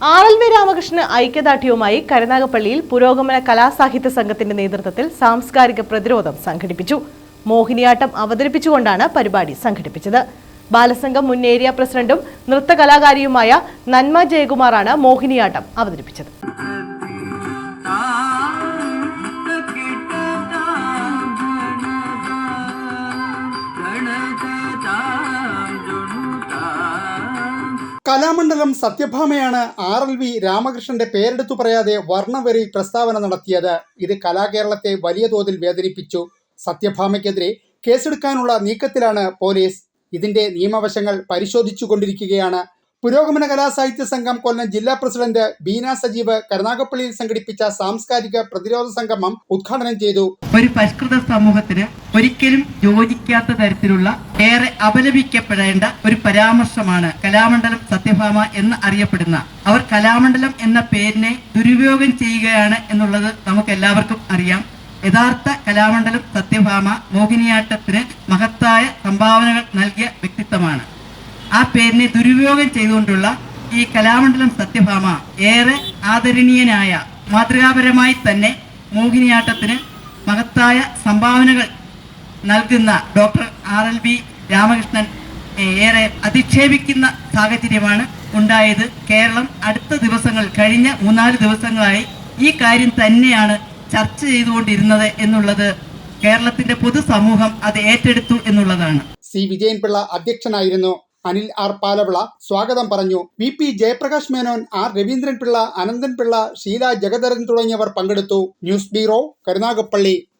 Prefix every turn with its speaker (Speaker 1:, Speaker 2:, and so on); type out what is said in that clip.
Speaker 1: RLV Ramakrishnan ഐക്യദാർഢ്യവുമായി കരുനാഗപ്പള്ളിയിൽ പുരോഗമന കലാസാഹിത്യ സംഘത്തിന്റെ നേതൃത്വത്തിൽ സാംസ്കാരിക പ്രതിരോധം സംഘടിപ്പിച്ചു. മോഹിനിയാട്ടം അവതരിപ്പിച്ചുകൊണ്ടാണ് പരിപാടി സംഘടിപ്പിച്ചത്. ബാലസംഘം മുൻ ഏരിയ പ്രസിഡന്റും നൃത്തകലാകാരിയുമായ നന്മ ജയകുമാറാണ് മോഹിനിയാട്ടം അവതരിപ്പിച്ചത്.
Speaker 2: കലാമണ്ഡലം സത്യഭാമയാണ് RLV രാമകൃഷ്ണന്റെ പേരെടുത്തു പറയാതെ വർണ്ണവെറി പ്രസ്താവന നടത്തിയത്. ഇത് കലാകേരളത്തെ വലിയ തോതിൽ വേദനിപ്പിച്ചു. സത്യഭാമയ്ക്കെതിരെ കേസെടുക്കാനുള്ള നീക്കത്തിലാണ് പോലീസ്. ഇതിന്റെ നിയമവശങ്ങൾ പരിശോധിച്ചുകൊണ്ടിരിക്കുകയാണ്. പുരോഗമന കലാസാഹിത്യ സംഘം കൊല്ലം ജില്ലാ പ്രസിഡന്റ് ബീന സജീവ് കരുനാഗപ്പള്ളിയിൽ സംഘടിപ്പിച്ച സാംസ്കാരിക പ്രതിരോധ സംഗമം ഉദ്ഘാടനം ചെയ്തു.
Speaker 3: ഒരു പരിഷ്കൃത സമൂഹത്തിന് ഒരിക്കലും യോജിക്കാത്ത തരത്തിലുള്ള ഏറെ അപലപിക്കപ്പെടേണ്ട ഒരു പരാമർശമാണ് കലാമണ്ഡലം സത്യഭാമ എന്ന് അറിയപ്പെടുന്ന അവർ കലാമണ്ഡലം എന്ന പേരിനെ ദുരുപയോഗം ചെയ്യുകയാണ് എന്നുള്ളത് നമുക്ക് എല്ലാവർക്കും അറിയാം. യഥാർത്ഥ കലാമണ്ഡലം സത്യഭാമ മോഹിനിയാട്ടത്തിന് മഹത്തായ സംഭാവനകൾ നൽകിയ വ്യക്തിത്വമാണ്. ആ പേരിനെ ദുരുപയോഗം ചെയ്തുകൊണ്ടുള്ള ഈ കലാമണ്ഡലം സത്യഭാമ ഏറെ ആദരണീയനായ മാതൃകാപരമായി തന്നെ മോഹിനിയാട്ടത്തിന് മഹത്തായ സംഭാവനകൾ നൽകുന്ന ഡോക്ടർ RLV രാമകൃഷ്ണൻ ഏറെ അധിക്ഷേപിക്കുന്ന സാഹചര്യമാണ് ഉണ്ടായത്. കേരളം അടുത്ത ദിവസങ്ങൾ കഴിഞ്ഞ 3-4 ദിവസങ്ങളായി ഈ കാര്യം തന്നെയാണ് ചർച്ച ചെയ്തുകൊണ്ടിരുന്നത് എന്നുള്ളത് കേരളത്തിന്റെ പൊതുസമൂഹം അത് ഏറ്റെടുത്തു എന്നുള്ളതാണ്.
Speaker 2: C. വിജയൻപിള്ള അധ്യക്ഷനായിരുന്നു. അനിൽ R. പാലവിള സ്വാഗതം പറഞ്ഞു. VP Jayaprakash Menon, R. രവീന്ദ്രൻപിള്ള, അനന്തൻപിള്ള, ഷീല ജഗധരൻ തുടങ്ങിയവർ പങ്കെടുത്തു. News bureau, Karunagappally.